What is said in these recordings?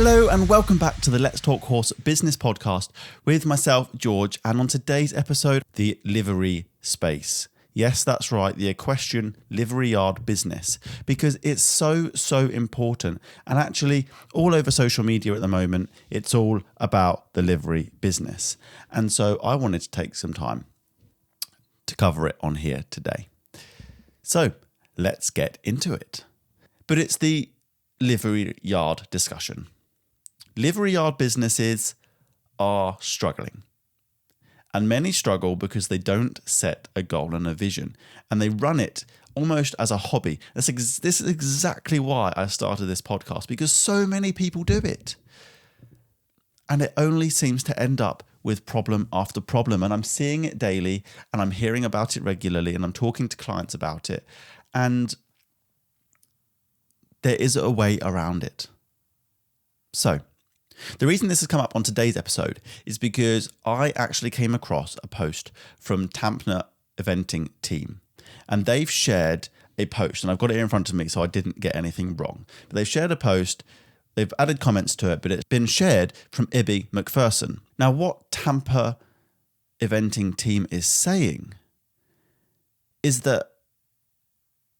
Hello and welcome back to the Let's Talk Horse Business Podcast with myself, George, and on today's episode, the livery space. Yes, that's right, the equestrian livery yard business, because it's so important. And actually, all over social media at the moment, it's all about the livery business. And so I wanted to take some time to cover it on here today. So let's get into it. But it's the livery yard discussion. Livery yard businesses are struggling. And many struggle because they don't set a goal and a vision. And they run it almost as a hobby. This is exactly why I started this podcast, because so many people do it. And it only seems to end up with problem after problem. And I'm seeing it daily, and I'm hearing about it regularly, and I'm talking to clients about it. And there is a way around it. So, the reason this has come up on today's episode is because I actually came across a post from Tampner Eventing team, and they've shared a post, and I've got it here in front of me so I didn't get anything wrong. But they've shared a post, they've added comments to it, but it's been shared from Ibby McPherson. Now, what Tampner Eventing team is saying is that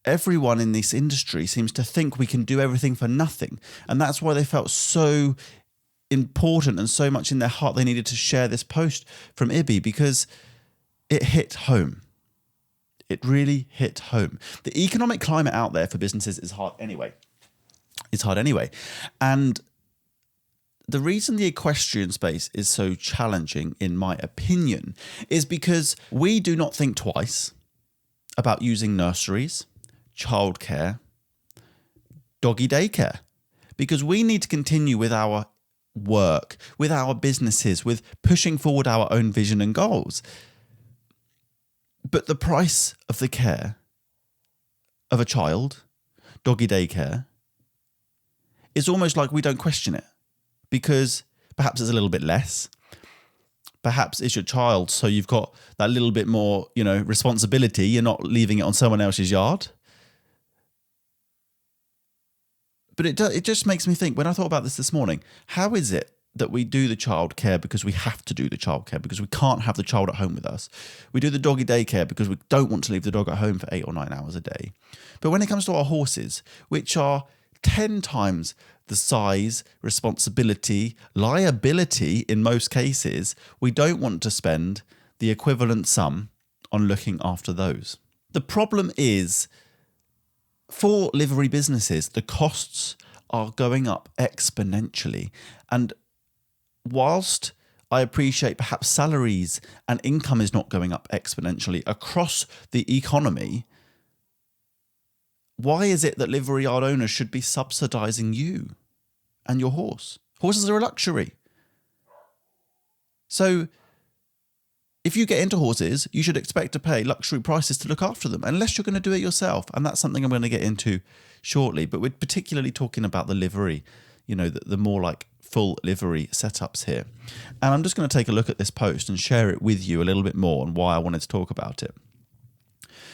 everyone in this industry seems to think we can do everything for nothing. And that's why they felt so important and so much in their heart they needed to share this post from Ibby, because it hit home. It really hit home. The economic climate out there for businesses is hard anyway. And the reason the equestrian space is so challenging, in my opinion, is because we do not think twice about using nurseries, childcare, doggy daycare, because we need to continue with our work, with our businesses, with pushing forward our own vision and goals. But the price of the care of a child, doggy daycare, is almost like we don't question it, because perhaps it's a little bit less. Perhaps it's your child, so you've got that little bit more, responsibility. You're not leaving it on someone else's yard. But it just makes me think, when I thought about this morning, how is it that we do the childcare because we have to do the childcare, because we can't have the child at home with us? We do the doggy daycare because we don't want to leave the dog at home for 8 or 9 hours a day. But when it comes to our horses, which are 10 times the size, responsibility, liability in most cases, we don't want to spend the equivalent sum on looking after those. The problem is, for livery businesses, the costs are going up exponentially. And whilst I appreciate perhaps salaries and income is not going up exponentially across the economy, why is it that livery yard owners should be subsidizing you and your horse? Horses are a luxury. So if you get into horses, you should expect to pay luxury prices to look after them, unless you're going to do it yourself. And that's something I'm going to get into shortly. But we're particularly talking about the livery, the more like full livery setups here. And I'm just going to take a look at this post and share it with you a little bit more on why I wanted to talk about it.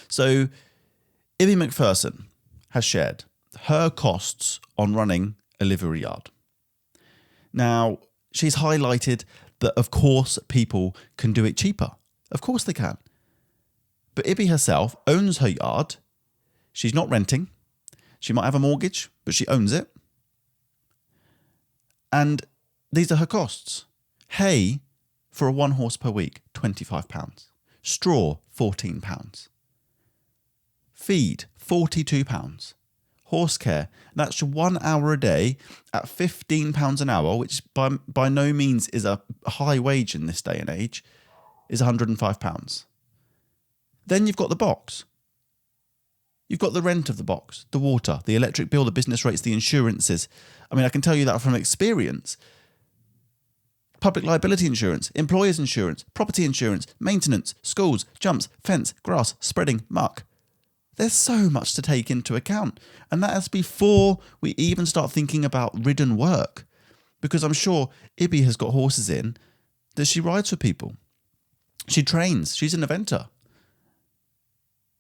So Ibby McPherson has shared her costs on running a livery yard. Now, she's highlighted that, of course, people can do it cheaper. Of course they can. But Ibby herself owns her yard. She's not renting. She might have a mortgage, but she owns it. And these are her costs. Hay for a 1 horse per week, £25. Straw, £14. Feed, £42. Horse care, that's 1 hour a day at £15 an hour, which by no means is a high wage in this day and age, is £105. Then you've got the box. You've got the rent of the box, the water, the electric bill, the business rates, the insurances. I mean, I can tell you that from experience. Public liability insurance, employer's insurance, property insurance, maintenance, schools, jumps, fence, grass, spreading, muck. There's so much to take into account. And that is before we even start thinking about ridden work. Because I'm sure Ibby has got horses in that she rides for people. She trains. She's an eventer.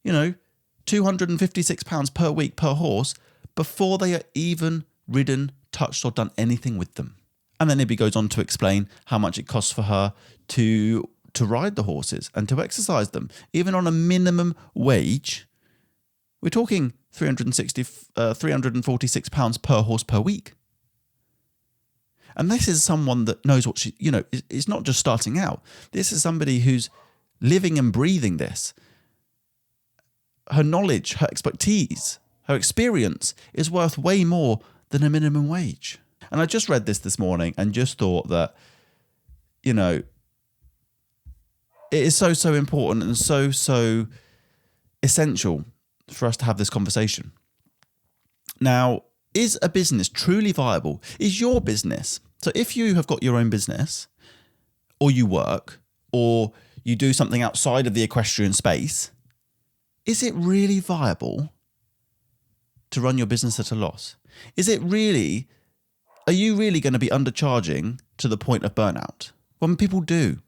£256 per week per horse before they are even ridden touched or done anything with them. And then Ibby goes on to explain how much it costs for her to ride the horses and to exercise them. Even on a minimum wage, we're talking £346 per horse per week. And this is someone that knows what is not just starting out. This is somebody who's living and breathing this. Her knowledge, her expertise, her experience is worth way more than a minimum wage. And I just read this morning and just thought that, it is so important and so essential for us to have this conversation. Now, is a business truly viable? Is your business? So if you have got your own business, or you work, or you do something outside of the equestrian space, is it really viable to run your business at a loss? Are you really going to be undercharging to the point of burnout? When people do,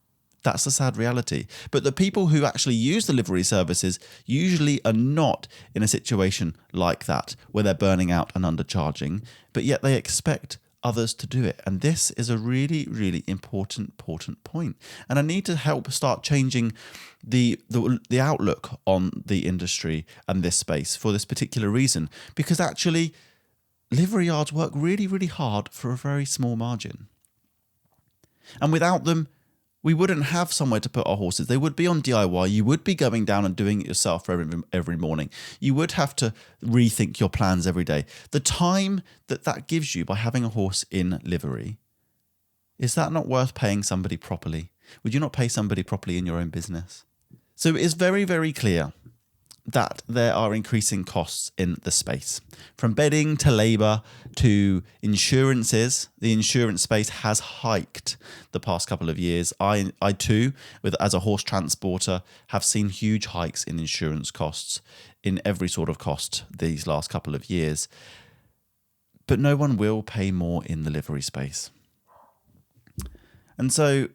that's the sad reality. But the people who actually use the livery services usually are not in a situation like that, where they're burning out and undercharging, but yet they expect others to do it. And this is a really, really important point. And I need to help start changing the outlook on the industry and this space for this particular reason, because actually livery yards work really, really hard for a very small margin. And without them, we wouldn't have somewhere to put our horses. They would be on DIY. You would be going down and doing it yourself every morning. You would have to rethink your plans every day. The time that gives you by having a horse in livery, is that not worth paying somebody properly? Would you not pay somebody properly in your own business? So it is very, very clear that there are increasing costs in the space. From bedding to labour to insurances, the insurance space has hiked the past couple of years. I too, as a horse transporter, have seen huge hikes in insurance costs, in every sort of cost these last couple of years. But no one will pay more in the livery space. And so,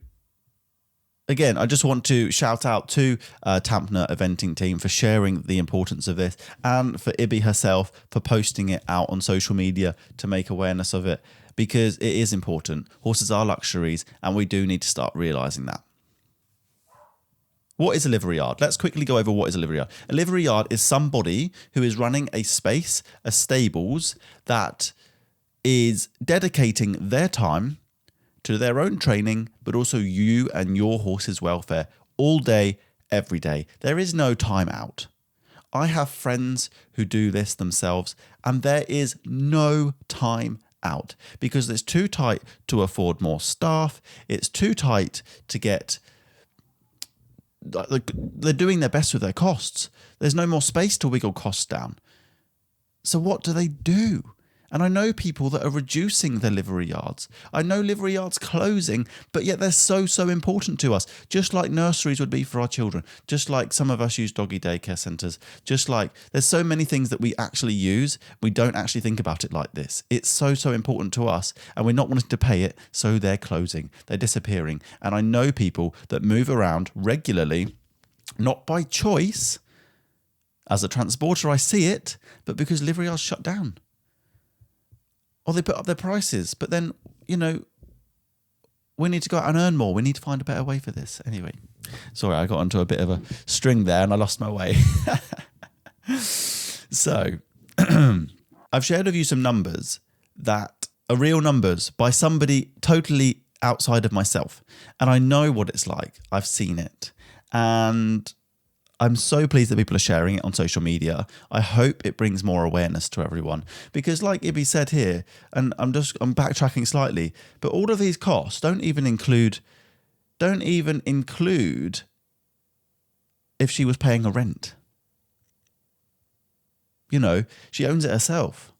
again, I just want to shout out to Tampner Eventing team for sharing the importance of this, and for Ibby herself for posting it out on social media to make awareness of it, because it is important. Horses are luxuries, and we do need to start realising that. What is a livery yard? Let's quickly go over what is a livery yard. A livery yard is somebody who is running a space, a stables, that is dedicating their time to their own training, but also you and your horse's welfare all day, every day. There is no time out. I have friends who do this themselves, and there is no time out because it's too tight to afford more staff. It's too tight to get... They're doing their best with their costs. There's no more space to wiggle costs down. So what do they do? And I know people that are reducing their livery yards. I know livery yards closing, but yet they're so important to us. Just like nurseries would be for our children. Just like some of us use doggy daycare centres. Just like there's so many things that we actually use. We don't actually think about it like this. It's so important to us, and we're not wanting to pay it, so they're closing. They're disappearing. And I know people that move around regularly, not by choice. As a transporter, I see it, but because livery yards shut down. Or they put up their prices, but then, we need to go out and earn more. We need to find a better way for this. Anyway, sorry, I got onto a bit of a string there and I lost my way. So, I've shared with you some numbers that are real numbers by somebody totally outside of myself. And I know what it's like. I've seen it. And I'm so pleased that people are sharing it on social media. I hope it brings more awareness to everyone, because like Ibby said here, and I'm backtracking slightly, but all of these costs don't even include if she was paying a rent. She owns it herself.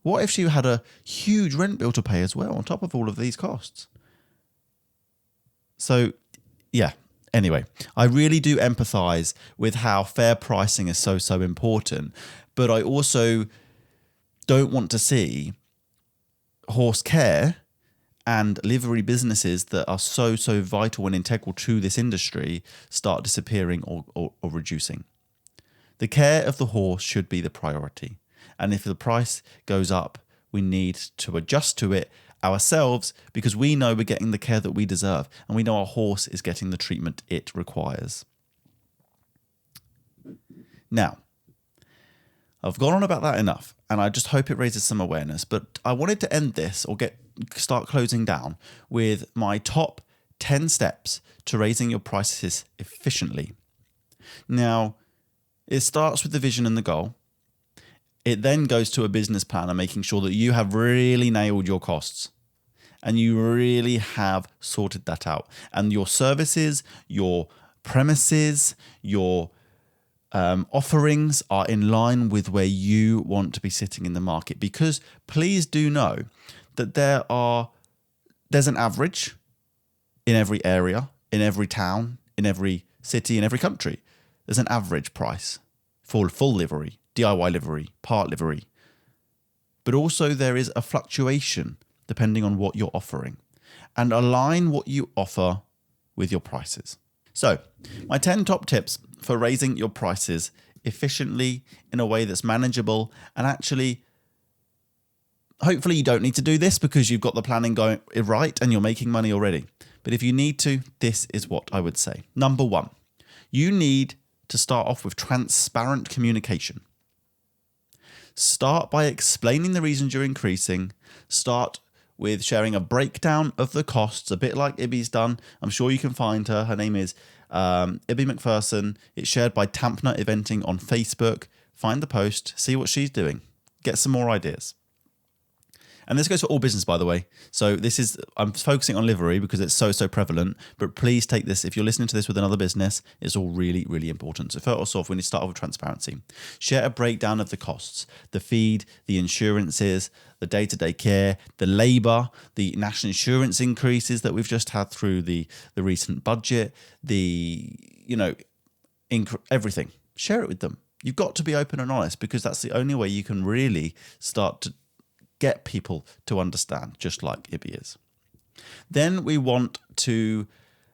What if she had a huge rent bill to pay as well on top of all of these costs? So, yeah. Anyway, I really do empathise with how fair pricing is so important, but I also don't want to see horse care and livery businesses that are so vital and integral to this industry start disappearing or reducing. The care of the horse should be the priority, and if the price goes up, we need to adjust to it ourselves because we know we're getting the care that we deserve and we know our horse is getting the treatment it requires. Now, I've gone on about that enough, and I just hope it raises some awareness, but I wanted to end this or start closing down with my top 10 steps to raising your prices efficiently. Now, it starts with the vision and the goal. It then goes to a business plan and making sure that you have really nailed your costs and you really have sorted that out. And your services, your premises, your offerings are in line with where you want to be sitting in the market. Because please do know that there's an average in every area, in every town, in every city, in every country. There's an average price for full livery, DIY livery, part livery. But also there is a fluctuation depending on what you're offering. And align what you offer with your prices. So, my 10 top tips for raising your prices efficiently in a way that's manageable, and actually, hopefully you don't need to do this because you've got the planning going right and you're making money already. But if you need to, this is what I would say. Number 1, you need to start off with transparent communication. Start by explaining the reasons you're increasing. Start with sharing a breakdown of the costs, a bit like Ibby's done. I'm sure you can find her. Her name is Ibby McPherson. It's shared by Tampner Eventing on Facebook. Find the post, see what she's doing. Get some more ideas. And this goes for all business, by the way. So I'm focusing on livery because it's so prevalent, but please take this, if you're listening to this with another business, it's all really, really important. So first off, we need to start off with transparency. Share a breakdown of the costs, the feed, the insurances, the day-to-day care, the labour, the national insurance increases that we've just had through the recent budget, everything. Share it with them. You've got to be open and honest because that's the only way you can really start to get people to understand, just like Ibby is. Then we want to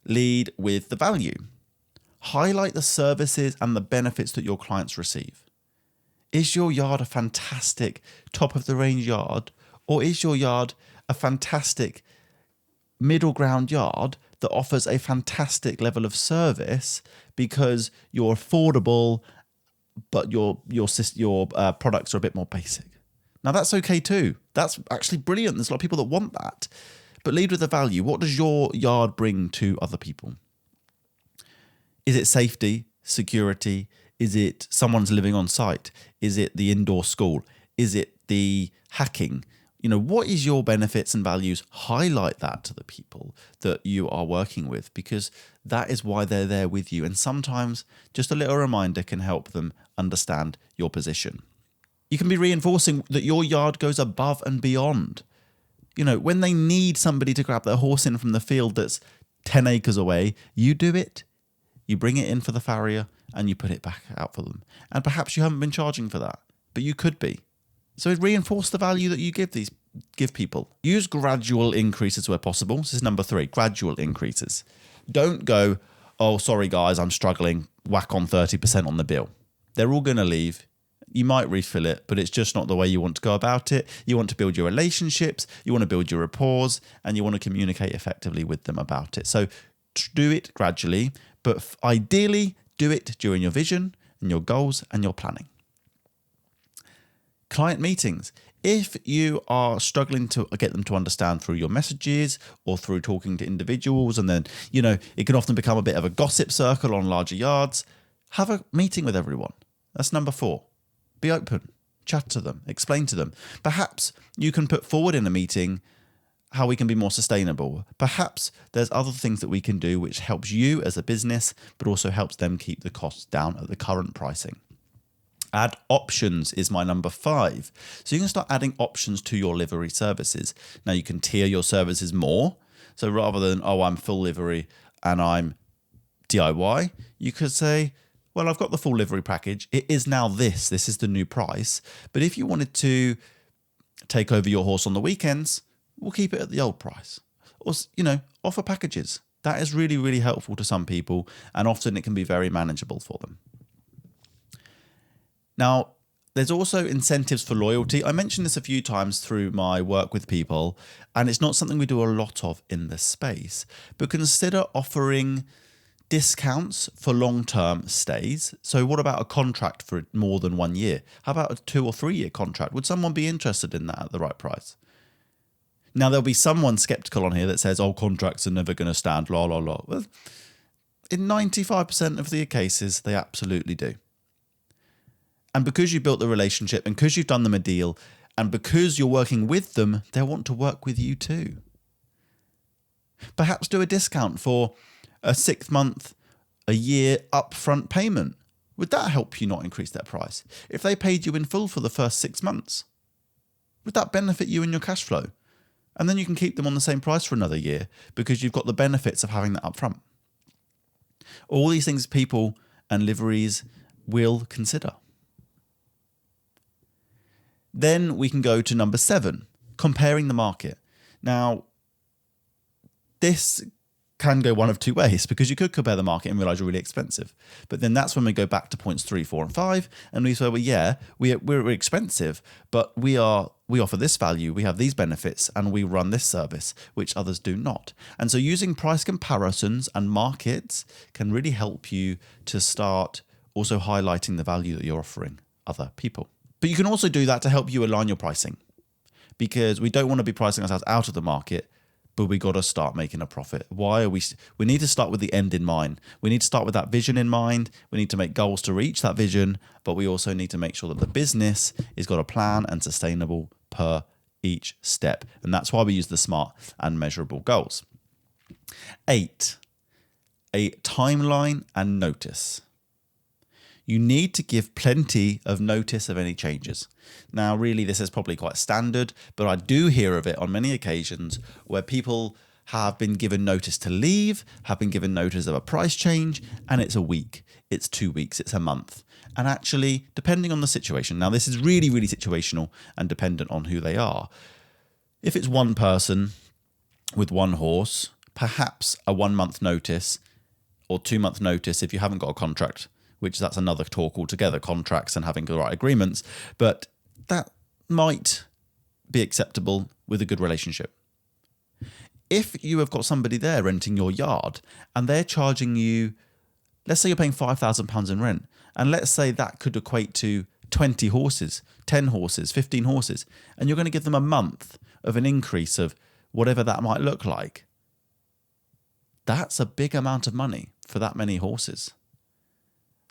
lead with the value. Highlight the services and the benefits that your clients receive. Is your yard a fantastic top-of-the-range yard, or is your yard a fantastic middle ground yard that offers a fantastic level of service because you're affordable, but your products are a bit more basic? Now, that's okay too. That's actually brilliant. There's a lot of people that want that. But lead with the value. What does your yard bring to other people? Is it safety, security? Is it someone's living on site? Is it the indoor school? Is it the hacking? What is your benefits and values? Highlight that to the people that you are working with because that is why they're there with you. And sometimes just a little reminder can help them understand your position. You can be reinforcing that your yard goes above and beyond. When they need somebody to grab their horse in from the field that's 10 acres away, you do it. You bring it in for the farrier and you put it back out for them. And perhaps you haven't been charging for that, but you could be. So reinforce the value that you give people. Use gradual increases where possible. This is number 3, gradual increases. Don't go, oh, sorry guys, I'm struggling, whack on 30% on the bill. They're all going to leave. You might refill it, but it's just not the way you want to go about it. You want to build your relationships, you want to build your rapport, and you want to communicate effectively with them about it. So do it gradually, but ideally do it during your vision and your goals and your planning. Client meetings. If you are struggling to get them to understand through your messages or through talking to individuals, and then, it can often become a bit of a gossip circle on larger yards, have a meeting with everyone. That's number 4. Be open, chat to them, explain to them. Perhaps you can put forward in a meeting how we can be more sustainable. Perhaps there's other things that we can do which helps you as a business, but also helps them keep the costs down at the current pricing. Add options is my number 5. So you can start adding options to your livery services. Now you can tier your services more. So rather than, I'm full livery and I'm DIY, you could say, well, I've got the full livery package. It is now this. This is the new price. But if you wanted to take over your horse on the weekends, we'll keep it at the old price. Or, offer packages. That is really, really helpful to some people, and often it can be very manageable for them. Now, There's also incentives for loyalty. I mentioned this a few times through my work with people, and it's not something we do a lot of in this space, but consider offering discounts for long-term stays. So what about a contract for more than 1 year? How about a 2 or 3 year contract? Would someone be interested in that at the right price? Now, there'll be someone skeptical on here that says, oh, contracts are never going to stand, la, la, la. Well, in 95% of the cases, they absolutely do. And because you built the relationship and because you've done them a deal and because you're working with them, they'll want to work with you too. Perhaps do a discount for a 6 month, a year upfront payment. Would that help you not increase their price? If they paid you in full for the first 6 months, would that benefit you in your cash flow? And then you can keep them on the same price for another year because you've got the benefits of having that upfront. All these things people and liveries will consider. Then we can go to number 7, comparing the market. Now, this can go one of two ways because you could compare the market and realize you're really expensive. But then that's when we go back to points 3, 4, and 5, and we say, well, yeah, we're expensive, but we offer this value, we have these benefits, and we run this service, which others do not. And so using price comparisons and markets can really help you to start also highlighting the value that you're offering other people. But you can also do that to help you align your pricing, because we don't want to be pricing ourselves out of the market, but we got to start making a profit. Why are we need to start with the end in mind. We need to start with that vision in mind. We need to make goals to reach that vision, but we also need to make sure that the business has got a plan and sustainable per each step. And that's why we use the SMART and measurable goals. 8, a timeline and notice. You need to give plenty of notice of any changes. Now, really, this is probably quite standard, but I do hear of it on many occasions where people have been given notice to leave, have been given notice of a price change, and it's a week, it's 2 weeks, it's a month. And actually, depending on the situation, now this is really, really situational and dependent on who they are. If it's one person with one horse, perhaps a 1 month notice or 2 month notice if you haven't got a contract, which that's another talk altogether, contracts and having the right agreements, but that might be acceptable with a good relationship. If you have got somebody there renting your yard and they're charging you, let's say you're paying £5,000 in rent, and let's say that could equate to 20 horses, 10 horses, 15 horses, and you're going to give them a month of an increase of whatever that might look like. That's a big amount of money for that many horses.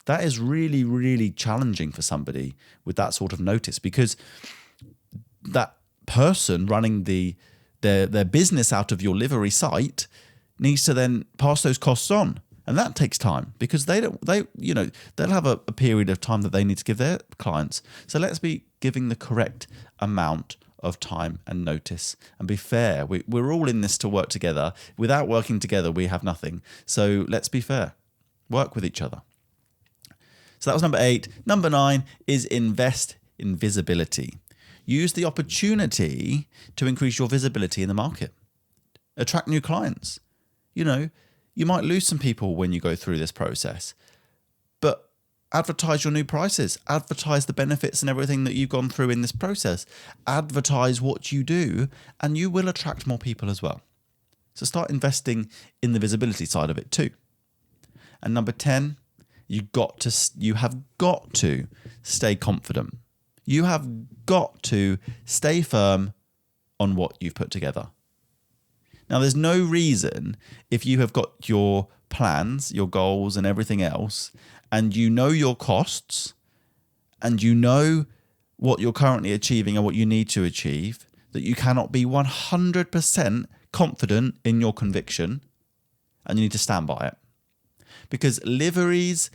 That is really, really challenging for somebody with that sort of notice, because that person running their business out of your livery site needs to then pass those costs on. And that takes time because they'll have a period of time that they need to give their clients. So let's be giving the correct amount of time and notice and be fair. We're all in this to work together. Without working together, we have nothing. So let's be fair. Work with each other. So that was number 8. Number 9 is invest in visibility. Use the opportunity to increase your visibility in the market. Attract new clients. You might lose some people when you go through this process, but advertise your new prices, advertise the benefits and everything that you've gone through in this process, advertise what you do, and you will attract more people as well. So start investing in the visibility side of it too. And number 10, you have got to stay confident. You have got to stay firm on what you've put together. Now, there's no reason, if you have got your plans, your goals and everything else, and you know your costs, and you know what you're currently achieving and what you need to achieve, that you cannot be 100% confident in your conviction, and you need to stand by it. Because liveries,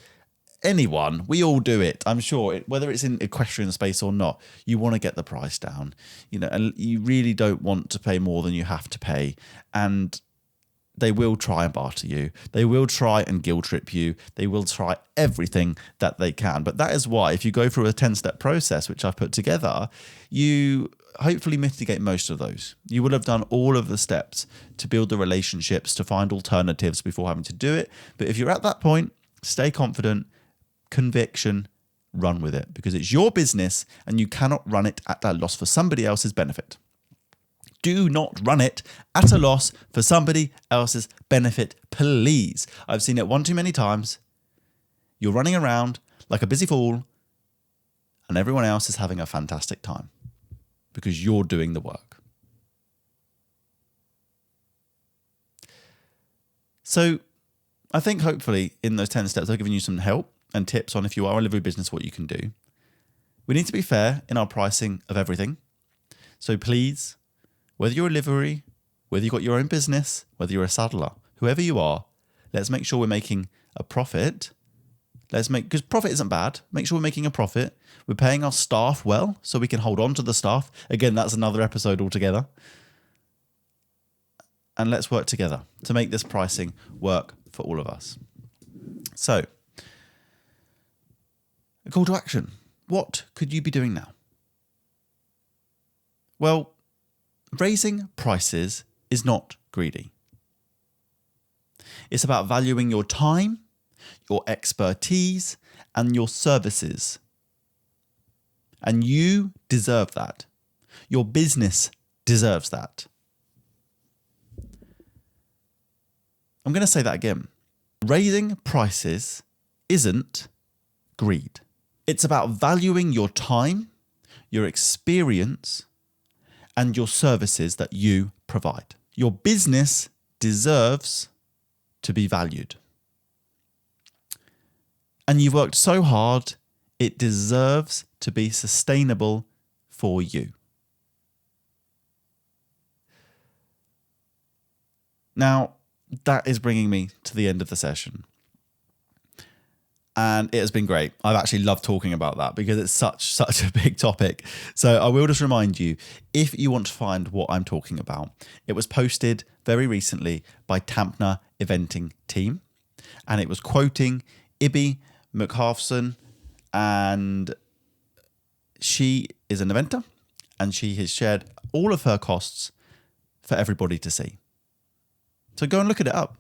anyone, we all do it, I'm sure, whether it's in equestrian space or not, you want to get the price down, and you really don't want to pay more than you have to pay. And they will try and barter you. They will try and guilt trip you. They will try everything that they can. But that is why, if you go through a 10-step process, which I've put together, you hopefully mitigate most of those. You will have done all of the steps to build the relationships, to find alternatives before having to do it. But if you're at that point, stay confident, conviction, run with it, because it's your business and you cannot run it at a loss for somebody else's benefit. Do not run it at a loss for somebody else's benefit, please. I've seen it one too many times. You're running around like a busy fool and everyone else is having a fantastic time because you're doing the work. So I think hopefully in those 10 steps, I've given you some help and tips on, if you are a livery business, what you can do. We need to be fair in our pricing of everything. So please, whether you're a livery, whether you've got your own business, whether you're a saddler, whoever you are, let's make sure we're making a profit. Because profit isn't bad. Make sure we're making a profit. We're paying our staff well so we can hold on to the staff. Again, that's another episode altogether. And let's work together to make this pricing work for all of us. So, a call to action. What could you be doing now? Well, raising prices is not greedy. It's about valuing your time, your expertise, and your services. And you deserve that. Your business deserves that. I'm going to say that again. Raising prices isn't greed. It's about valuing your time, your experience, and your services that you provide. Your business deserves to be valued. And you've worked so hard, it deserves to be sustainable for you. Now, that is bringing me to the end of the session. And it has been great. I've actually loved talking about that because it's such a big topic. So I will just remind you, if you want to find what I'm talking about, it was posted very recently by Tampner Eventing Team. And it was quoting Ibby McPherson, and she is an eventer and she has shared all of her costs for everybody to see. So go and look it up.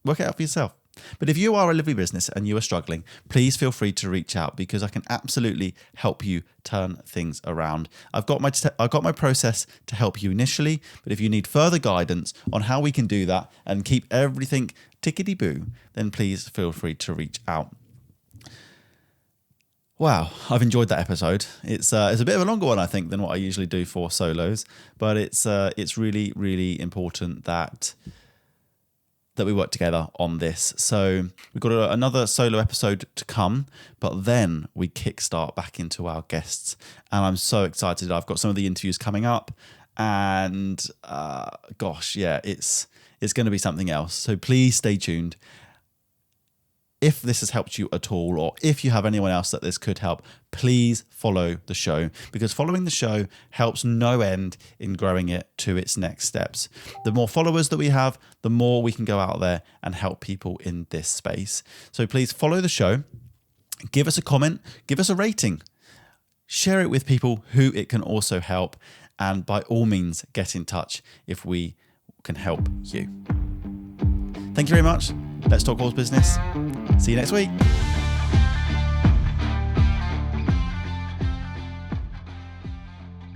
Work it out for yourself. But if you are a livery business and you are struggling, please feel free to reach out because I can absolutely help you turn things around. I've got my process to help you initially, but if you need further guidance on how we can do that and keep everything tickety-boo, then please feel free to reach out. Wow, I've enjoyed that episode. It's a bit of a longer one, I think, than what I usually do for solos, but it's really, really important that we work together on this. So we've got another solo episode to come, but then we kickstart back into our guests. And I'm so excited. I've got some of the interviews coming up and it's going to be something else. So please stay tuned. If this has helped you at all, or if you have anyone else that this could help, please follow the show, because following the show helps no end in growing it to its next steps. The more followers that we have, the more we can go out there and help people in this space. So please follow the show, give us a comment, give us a rating, share it with people who it can also help, and by all means, get in touch if we can help you. Thank you very much. Let's talk horse business. See you next week.